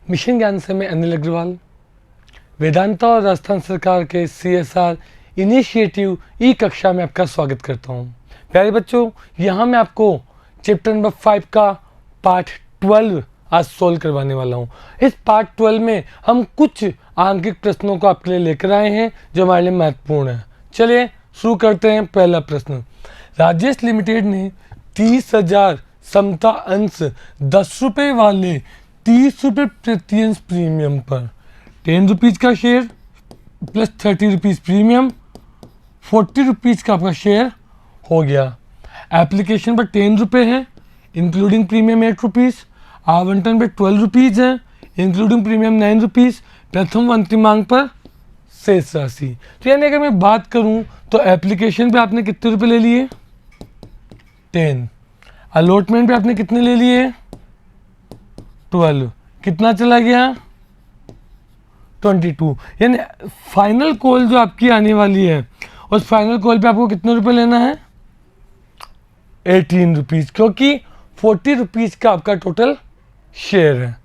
Mission ज्ञान से मैं अनिल अग्रवाल वेदांता और राजस्थान सरकार के CSR इनिशिएटिव ई कक्षा में आपका स्वागत करता हूं। प्यारे बच्चों, यहां मैं आपको चैप्टर नंबर 5 का पार्ट 12 आज सोल्व करवाने वाला हूं। इस पार्ट 12 में हम कुछ आंकिक प्रश्नों को आपके लिए लेकर आए हैं जो हमारे लिए महत्वपूर्ण है। चलिए शुरू करते हैं। पहला प्रश्न, राजेश लिमिटेड ने 30,000 समता अंश 10 रुपये वाले 30 रुपये प्रति अंश प्रीमियम पर 10 रुपीज़ का share plus 30 rupees premium 40 rupees का आपका शेयर हो गया। एप्लीकेशन पर 10 रुपये है इंक्लूडिंग प्रीमियम 8 रुपीज़, आवंटन पर 12 रुपीज़ है इंक्लूडिंग प्रीमियम 9 रुपीज़, प्रथम व अंतिम मांग पर शेष राशि। तो यानी अगर मैं बात करूं तो एप्लीकेशन पे आपने कितने रुपए ले लिए 10, अलॉटमेंट पे आपने कितने ले लिए 12, कितना चला गया 22। यानी फाइनल कॉल जो आपकी आने वाली है उस फाइनल कॉल पे आपको कितने रुपए लेना है 18 रुपीज़, क्योंकि 40 रुपीज़ का आपका टोटल शेयर है।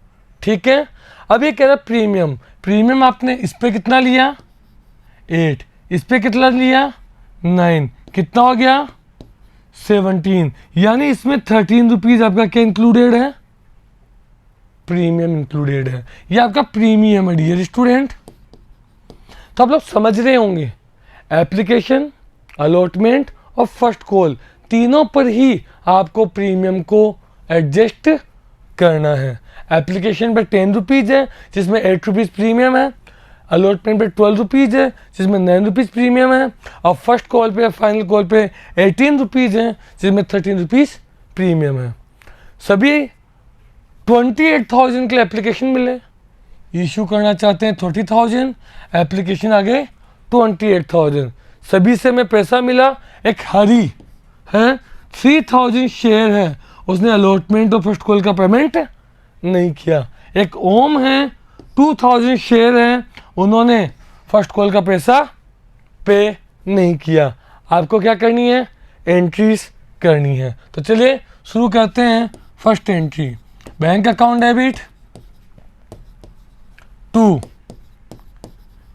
ठीक है। अब ये कह रहा प्रीमियम, प्रीमियम आपने इस पे कितना लिया 8, इस पे कितना लिया 9, कितना हो गया 17। यानी इसमें 13 रुपीज़ आपका क्या इंक्लूडेड है प्रीमियम इंक्लूडेड है। ये आपका प्रीमियम है डियर स्टूडेंट। तो आप लोग समझ रहे होंगे एप्लीकेशन, अलॉटमेंट और फर्स्ट कॉल तीनों पर ही आपको प्रीमियम को एडजस्ट करना है। एप्लीकेशन पर 10 रुपीज़ है जिसमें 8 रुपीज़ प्रीमियम है, अलॉटमेंट पे 12 रुपीज़ है जिसमें 9 रुपीज़ प्रीमियम है, और फर्स्ट कॉल पे फाइनल कॉल पे 18 रुपीज़ है जिसमें 13 रुपीज़ प्रीमियम है। सभी 28,000 के लिए एप्लीकेशन मिले, इशू करना चाहते हैं 30,000, एप्लीकेशन आगे 28,000। सभी से में पैसा मिला। एक हरी है 3,000 शेयर है, उसने अलॉटमेंट और फर्स्ट कॉल का पेमेंट नहीं किया। एक ओम है 2,000 शेयर है, उन्होंने फर्स्ट कॉल का पैसा पे नहीं किया। आपको क्या करनी है एंट्रीज करनी है। तो चलिए शुरू करते हैं। First entry, bank account debit to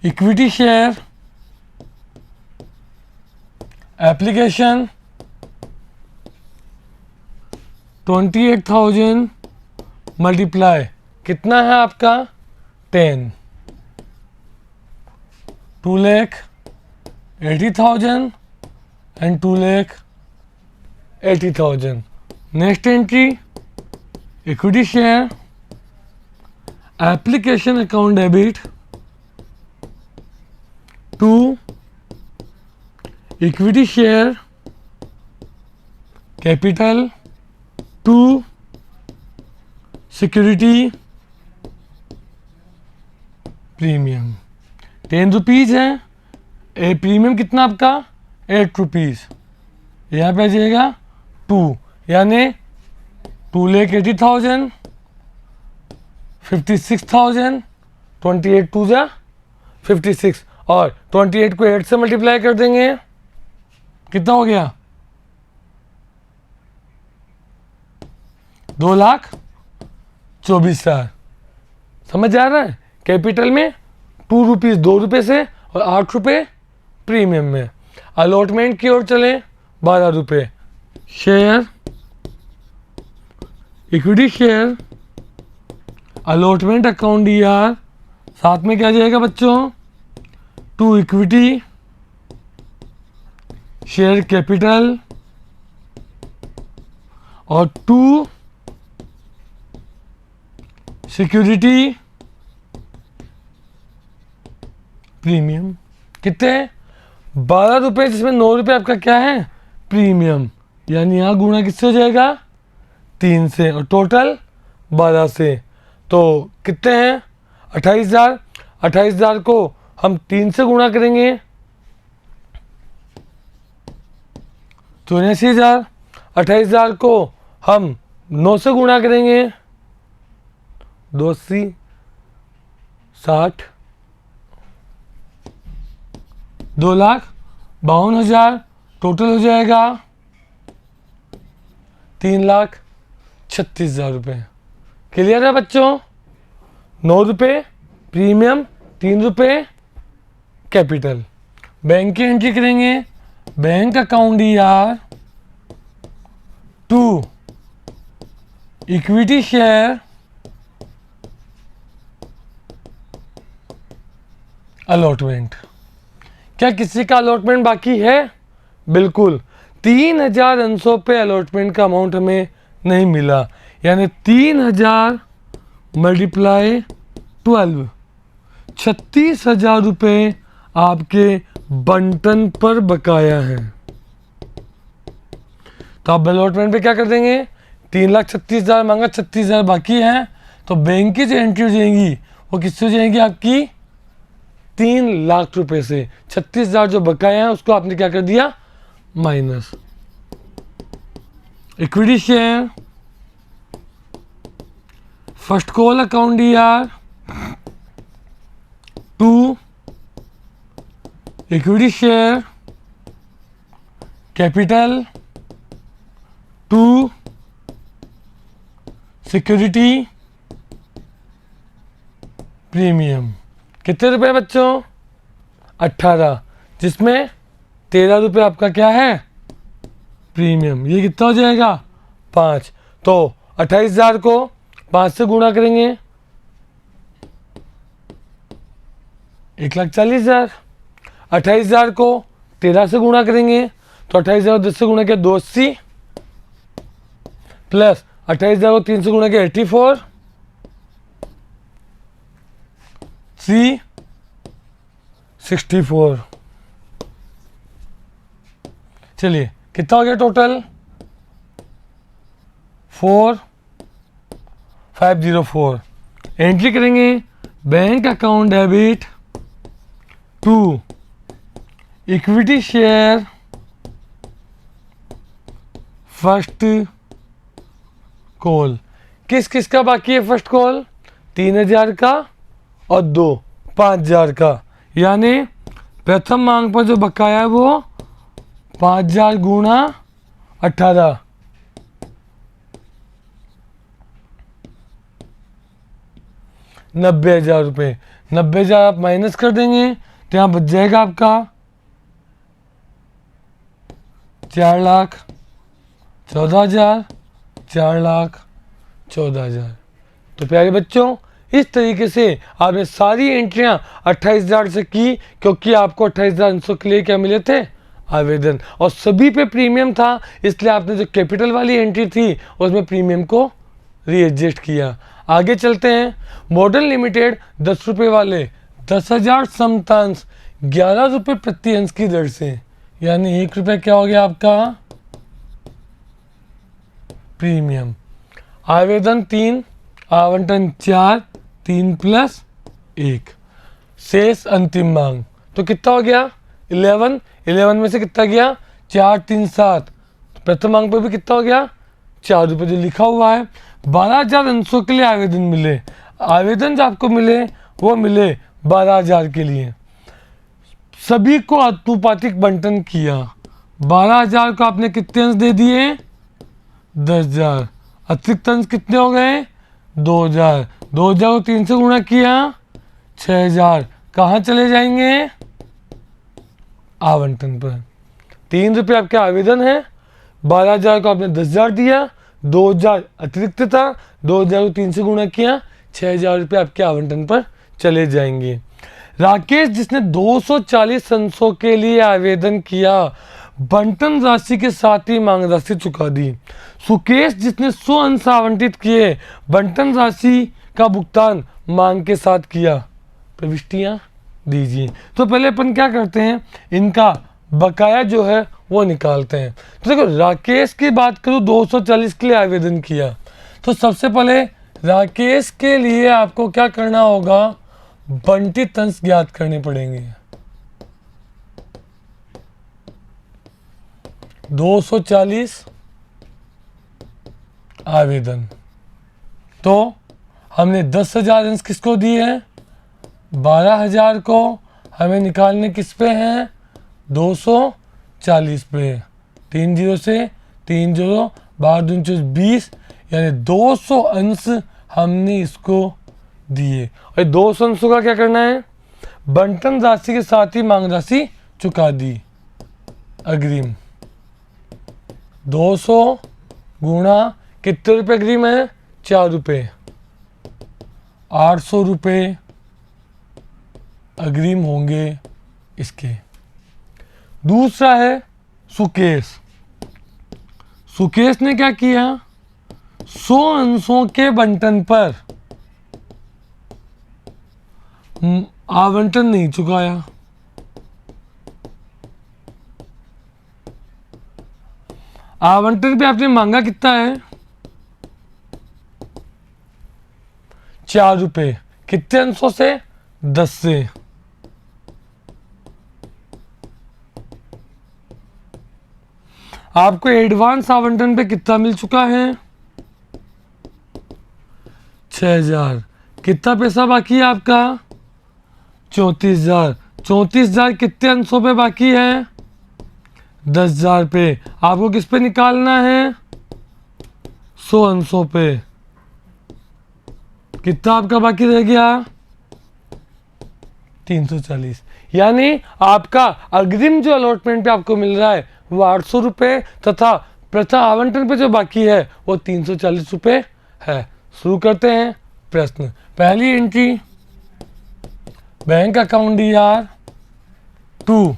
equity share application 28,000 multiply कितना है आपका 10, 2,80,000 and 2,80,000। Next entry, equity share application account debit to equity share capital to security premium 10 rupees है, प्रीमियम कितना आपका 8 रुपीज़, यहाँ पे आ जाएगा 2, यानी 2,80,000 56,000 28 2 जा 56, और 28 को 8 से मल्टीप्लाई कर देंगे कितना हो गया 2,24,000। समझ आ रहा है। कैपिटल में 2 रुपीज़ 2 रुपये से और 8 रुपये प्रीमियम में। अलॉटमेंट की ओर चले 12 रुपये, share equity share allotment account DR, साथ में क्या जाएगा बच्चों टू इक्विटी शेयर कैपिटल और टू सिक्योरिटी प्रीमियम। कितने 12 रुपये जिसमें 9 रुपये आपका क्या है प्रीमियम, यानी यहाँ गुणा किससे हो जाएगा 3 से और टोटल 12 से। तो कितने हैं 28,000। 28,000 को हम 3 से गुणा करेंगे 84,000। 28,000 को हम 9 से गुणा करेंगे 2 80 60, 2,52,000 टोटल हो जाएगा 3,36,000 रुपये। क्लियर है बच्चों। ₹9 प्रीमियम, ₹3 कैपिटल। बैंक की एंट्री करेंगे, bank account ER to equity share allotment. क्या किसी का अलॉटमेंट बाकी है? बिल्कुल, 3,800 पे अलॉटमेंट का अमाउंट हमें नहीं मिला, यानी 3,000 मल्टीप्लाई 12, 36,000 रुपये आपके बंटन पर बकाया है। तो आप अलॉटमेंट पे क्या कर देंगे? 3,36,000 मांगा, 36,000 बाकी है, तो बैंक की जो एंट्री हो जाएंगी वो किससे हो जाएंगी? आपकी 3 लाख रुपए से। 36,000 जो बकाया है उसको आपने क्या कर दिया? Minus. Equity share, first call account ER to equity share capital to security premium. कितने रुपए बच्चों? 18, जिसमें 13 रुपये आपका क्या है? प्रीमियम। ये कितना हो जाएगा? 5। तो 28,000 को 5 से गुणा करेंगे, 1,40,000। 28,000 को 13 से गुणा करेंगे, तो 28,000 को 10 से गुणा किया 280, प्लस 28,000 को 3 से गुणा किया 84, 364। चलिए कितना हो गया टोटल? 4,504। एंट्री करेंगे, bank account debit to equity share first call. किस किस का बाकी है फर्स्ट कॉल? 3,000 का और 5,000 का, यानी प्रथम मांग पर जो बकाया है वो 5,000 गुणा 18, 90,000 रुपये। 90,000 आप माइनस कर देंगे तो यहाँ बच जाएगा आपका 4,14,000, 4,14,000। तो प्यारे बच्चों, इस तरीके से आपने सारी एंट्रियां 28,000 से की, क्योंकि आपको 28,000 के लिए क्या मिले थे? आवेदन, और सभी पे प्रीमियम था, इसलिए आपने जो कैपिटल वाली एंट्री थी उसमें प्रीमियम को रीएडजस्ट किया। आगे चलते हैं। मॉडर्न लिमिटेड 10 रुपये वाले 10,000 समतांश 11 रुपये प्रति अंश की दर से, यानी 1 रुपये क्या हो गया आपका? प्रीमियम। आवेदन 3, आवंटन 4, 3 + 1, शेष अंतिम मांग। तो कितना हो गया? 11 में से कितना गया? 4, 3, 7। प्रथम मांग पर भी कितना हो गया? 4 रुपये जो लिखा हुआ है। 12,000 अंशों के लिए आवेदन मिले। आवेदन जो आपको मिले वो मिले 12,000 के लिए। सभी को आनुपातिक बंटन किया। 12,000 को आपने कितने अंश दे दिए? 10,000। अतिरिक्त अंश कितने हो गए? 2,000। 2,000 को 3 से गुणा किया, 6,000। कहाँ चले जाएंगे? आवंटन पर। 3 रुपये आपके आवेदन है, 12,000 को आपने 10,000 दिया, 2,000 अतिरिक्त था, 2,000 को 3 से गुणा किया, 6,000 रुपये आपके आवंटन पर चले जाएंगे। राकेश जिसने 240 अंशों के लिए आवेदन किया, बंटन राशि के साथ ही मांग राशि चुका दी। सुकेश जिसने 100 अंश आवंटित किए, बंटन राशि का भुगतान मांग के साथ किया। प्रविष्टियां दीजिए। तो पहले अपन क्या करते हैं, इनका बकाया जो है वो निकालते हैं। तो देखो, राकेश की बात करूँ 240 के लिए आवेदन किया, तो सबसे पहले राकेश के लिए आपको क्या करना होगा? बंटित अंश ज्ञात करने पड़ेंगे। 240 आवेदन, तो हमने 10,000 अंश किसको दिए हैं? 12,000 को हमें निकालने किस पे हैं? 240 पे। 3 0 से 3 0, 12 20, यानी 200 अंश हमने इसको दिए। और 200 अंशों का क्या करना है, बंटन राशि के साथ ही मांग राशि चुका दी। अग्रिम 200 गुणा कितने रुपए अग्रिम है, 4 रुपये, 800 रुपये अग्रिम होंगे इसके। दूसरा है सुकेश। सुकेश ने क्या किया, 100 अंशों के बंटन पर आवंटन नहीं चुकाया। आवंटन पे आपने मांगा कितना है, 4 रुपये, कितने अंशों से, 10 से। आपको एडवांस आवंटन पे कितना मिल चुका है, 6000। कितना पैसा बाकी है आपका, 34,000। 34,000 कितने अंशों पे बाकी है, 10,000 पे। आपको किस पे निकालना है, 100 अंशों पे। कितना आपका बाकी रह गया, 340। यानी आपका अग्रिम जो अलॉटमेंट पे आपको मिल रहा है वो 800 रुपये, तथा प्रथा आवंटन पे जो बाकी है वो 340 रुपये है। शुरू करते हैं प्रश्न। पहली entry, bank account DR 2,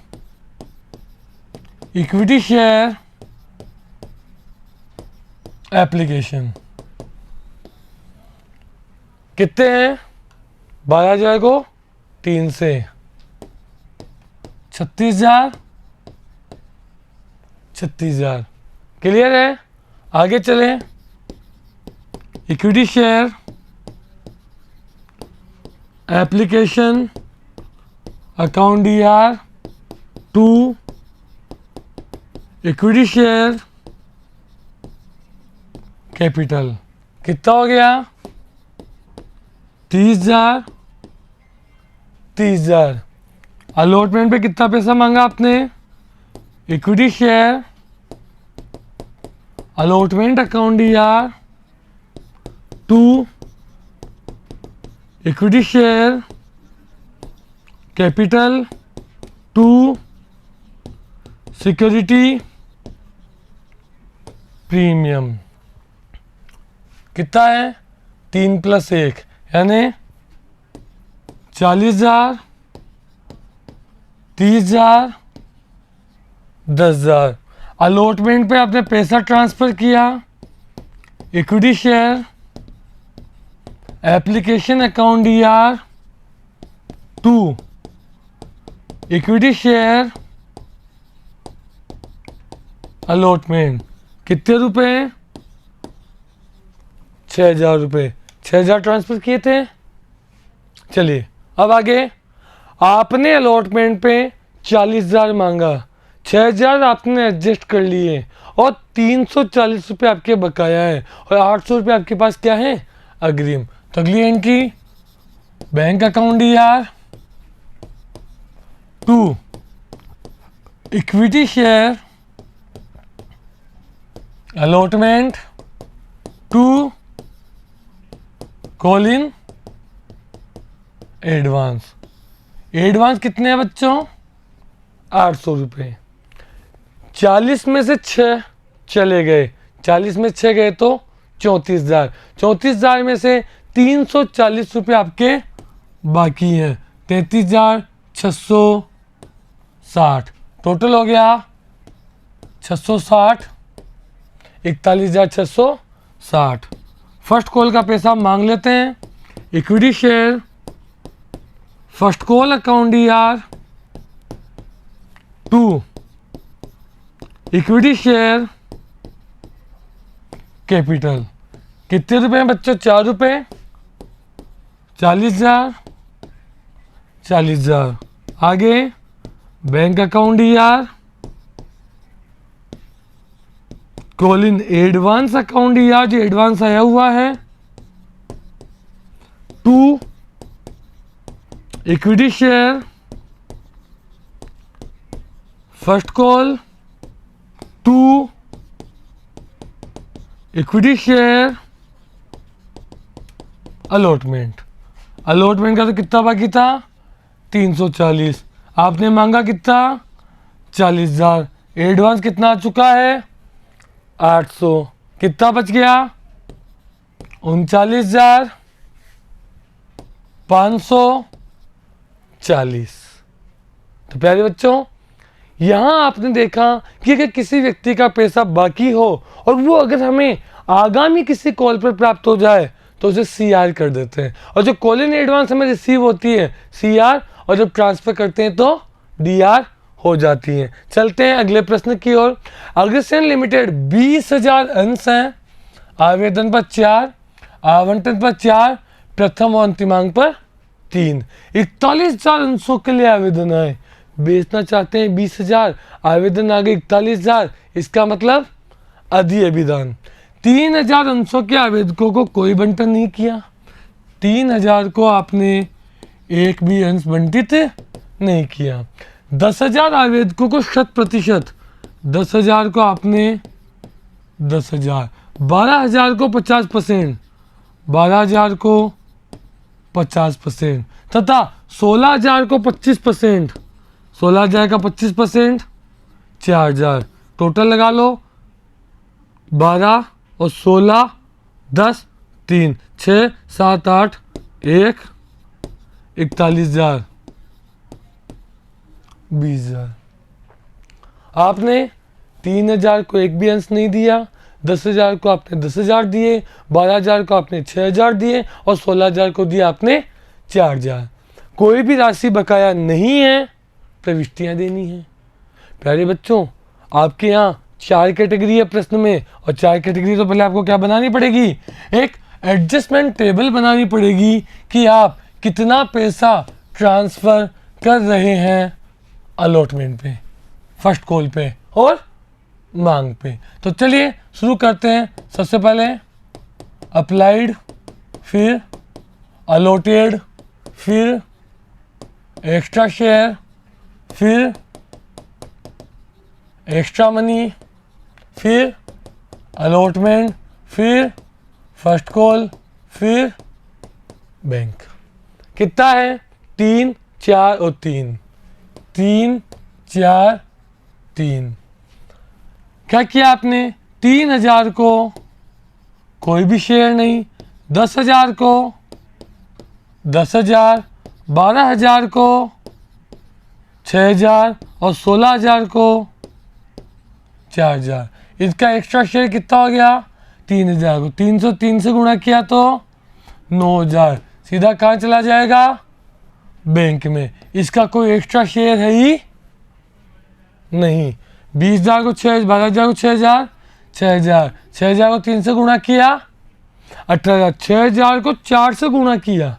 equity share application. कितने हैं, 12,000 को 3 से 36,000, 36,000। क्लियर है, आगे चलें। Equity share application account DR 2, equity share capital. कितना हो गया, 30,000, 30,000। अलॉटमेंट पे कितना पैसा मांगा आपने, equity share allotment account DR 2, equity share capital 2, security premium. कितना है, 3 + 1 यानी 40,000, 30,000, 10,000। अलॉटमेंट पे आपने पैसा ट्रांसफर किया, equity share application account DR 2, equity share allotment. कितने रुपए, 6,000 रुपये, 6,000 ट्रांसफर किए थे। चलिए अब आगे, आपने अलॉटमेंट पे 40,000 मांगा, 6,000 आपने एडजस्ट कर लिए और 340 रुपये आपके बकाया है और 800 रुपये आपके पास क्या है, अग्रिम। तो अगली entry, bank account DR 2, equity share allotment 2, call in advance. Advance कितने हैं बच्चों, 800 रुपये। 40 में से 6 चले गए, 40 में 6 गए तो 34,000। 34,000 में से 340 रुपये आपके बाकी हैं, 33,660। टोटल हो गया 660, 41,660। फर्स्ट कॉल का पैसा मांग लेते हैं। Equity share first call account DR 2, equity share capital. कितने रुपए हैं बच्चों, 4 रुपये, 40,000, 40,000। आगे bank account DR call in advance account DR, जो एडवांस आया हुआ है 2, equity share first call 2, equity share allotment. Allotment का तो कितना बाकी था 340, आपने मांगा कितना 40,000, एडवांस कितना आ चुका है 800, कितना बच गया 39,540। तो प्यारे बच्चों, यहाँ आपने देखा कि अगर किसी व्यक्ति का पैसा बाकी हो और वो अगर हमें आगामी किसी कॉल पर प्राप्त हो जाए तो उसे CR कर देते हैं, और जो कॉल इन एडवांस हमें रिसीव होती है CR, और जब ट्रांसफर करते हैं तो DR हो जाती है। चलते हैं अगले प्रश्न की ओर। अग्रसेन लिमिटेड 20,000 अंश हैं, आवेदन पर 4, आवंटन पर 4, प्रथम और अंतिमांक पर 3, 41,000 अंशों के लिए आवेदन आए, बेचना चाहते हैं 20,000, आवेदन आ गए 41,000, इसका मतलब अधिअभिदान। 3,000 अंशों के आवेदकों को कोई बंटन नहीं किया, 3,000 को आपने एक भी अंश बंटित नहीं किया। 10,000 आवेदकों को 100%, 10,000 को आपने 10,000, 12,000 को 50%, 12,000 को 50%, तथा 16,000 को 25%, 16,000 का 25%, 4,000, टोटल लगा लो 12 और 16, 10, 3, 6, 7, 8, 1, 41,000, 20,000। आपने 3,000 को एक भी अंश नहीं दिया, 10,000 को आपने 10,000 दिए, 12,000 को आपने 6,000 दिए और 16,000 को दिया आपने 4,000। कोई भी राशि बकाया नहीं है, प्रविष्टियां देनी है। प्यारे बच्चों, आपके यहाँ 4 कैटेगरी है प्रश्न में, और 4 कैटेगरी तो पहले आपको क्या बनानी पड़ेगी, एक एडजस्टमेंट टेबल बनानी पड़ेगी कि आप कितना पैसा ट्रांसफ़र कर रहे हैं अलॉटमेंट पे, फर्स्ट कॉल पे और मांग पे। तो चलिए शुरू करते हैं। सबसे पहले अप्लाइड, फिर अलॉटेड, फिर एक्स्ट्रा शेयर, फिर एक्स्ट्रा मनी, फिर अलॉटमेंट, फिर फर्स्ट कॉल, फिर बैंक। कितना है 3, 4 और 3, 3, 4, 3। क्या किया आपने 3,000 को कोई भी शेयर नहीं, 10,000 को 10,000, 12,000 को 6,000 और 16,000 को 4,000। इसका एक्स्ट्रा शेयर कितना हो गया 3,000 को 303 से गुणा किया तो 9,000, सीधा कहाँ चला जाएगा बैंक में। इसका कोई एक्स्ट्रा शेयर है ही नहीं। 20,000 को 6, 12,000 को 6,000, 6,000, 6,000 को 3 से गुणा किया 18,000, 6,000 को 4 से गुणा किया,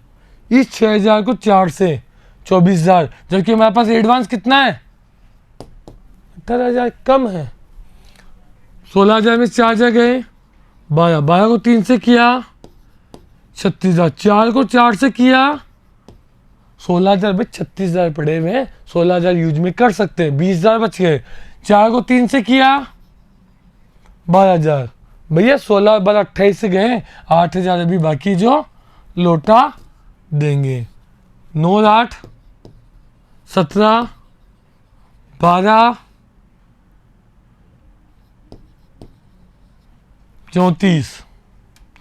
इस 6,000 को 4 से 24,000, जबकि हमारे पास एडवांस कितना है 18,000 कम है। 16,000 में 4,000 गए, 12, 12 को 3 से किया 36,000, 4 को 4 से किया 16,000 में 36,000 पड़े हुए हैं, 16,000 यूज में कर सकते हैं, 20,000 बच गए। 4 को 3 से किया 12,000, भैया 16 12 28 से गए, 8,000 अभी बाकी जो लौटा देंगे। 9 8 17 12 34।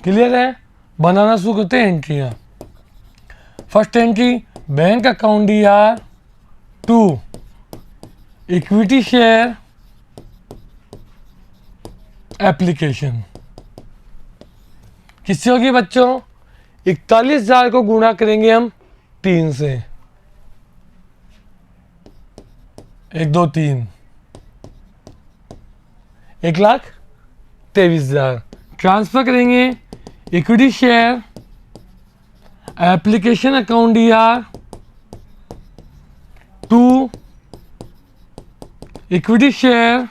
क्लियर है। बनाना शुरू करते हैं एंट्रियाँ। First entry bank account DR 2 equity share application किससे होगी बच्चों 41,000 को गुणा करेंगे हम 3 से, 1 2 3, 1,23,000 ट्रांसफर करेंगे equity share application account DR 2 equity share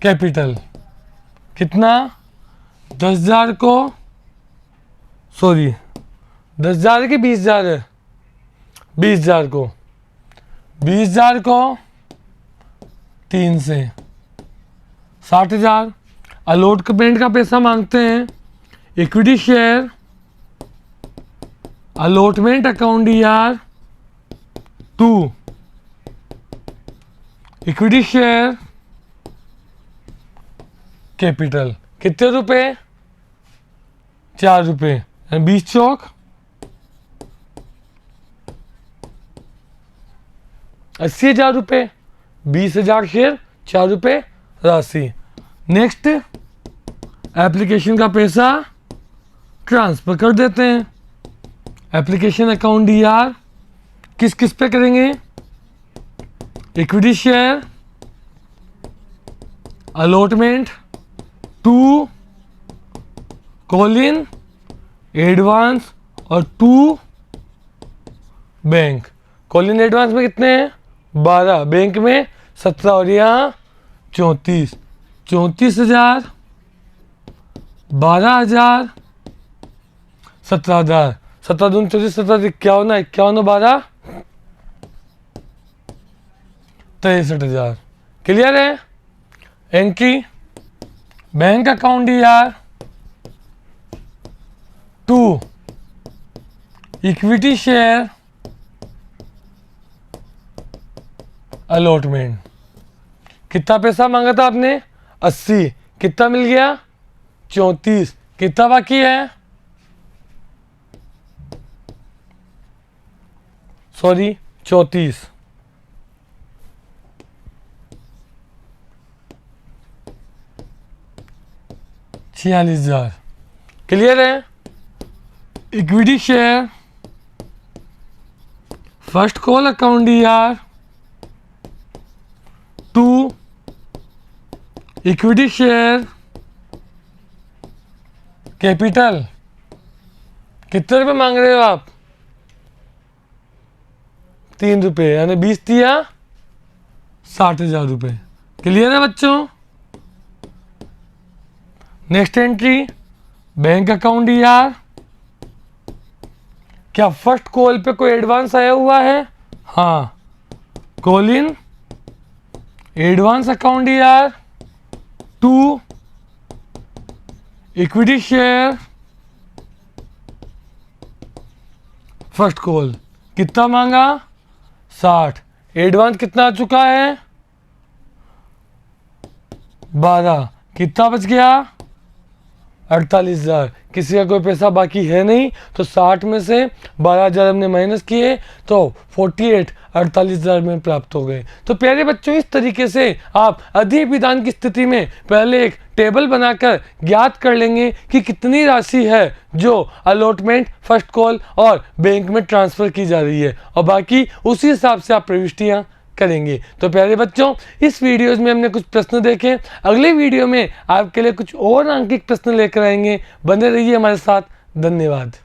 capital. कितना 10,000 को 10,000 की 20,000 है, 20,000 को 20,000 को 3 से 60,000। अलॉटमेंट का पैसा मांगते हैं equity share allotment account ER 2 equity share capital कितने रुपए 4 रुपए 20 चौक 80,000 रुपए 20,000 शेयर 4 रुपए राशि। नेक्स्ट एप्लीकेशन का पैसा ट्रांसफर कर देते हैं। एप्लीकेशन अकाउंट ER किस किस पे करेंगे? Equity share allotment 2 Colin advance और 2 बैंक। कॉलिन एडवांस में कितने हैं? 12, बैंक में 17 और यहाँ 34। 34,000 12,000 17,000 17 दून 34 17 51 51 12 63,000। क्लियर है? Entry bank account ER 2 equity share allotment. कितना पैसा मांगा था आपने? 80। कितना मिल गया? 34। कितना बाकी है? सॉरी 34। 46,000। क्लियर है? Equity share first call account ER 2 equity share capital. कितने रुपए मांग रहे हो आप? 3 रुपए यानी 20 दिया 60,000 रुपए। क्लियर है बच्चों? Next entry bank account ER। क्या फर्स्ट कॉल पे कोई एडवांस आया हुआ है? हाँ, call in advance account ER 2 equity share first call. कितना मांगा? 60। एडवांस कितना आ चुका है? 12। कितना बच गया? 48,000। किसी का कोई पैसा बाकी है नहीं तो 60 में से 12,000 हमने माइनस किए तो 48,000 में प्राप्त हो गए। तो प्यारे बच्चों, इस तरीके से आप अधिक विधान की स्थिति में पहले एक टेबल बनाकर ज्ञात कर लेंगे कि कितनी राशि है जो अलॉटमेंट, फर्स्ट कॉल और बैंक में ट्रांसफ़र की जा रही है और बाकी उसी हिसाब से आप प्रविष्टियाँ करेंगे। तो प्यारे बच्चों, इस वीडियोस में हमने कुछ प्रश्न देखे। अगले वीडियो में आपके लिए कुछ और अंकित प्रश्न लेकर आएंगे। बने रहिए हमारे साथ। धन्यवाद।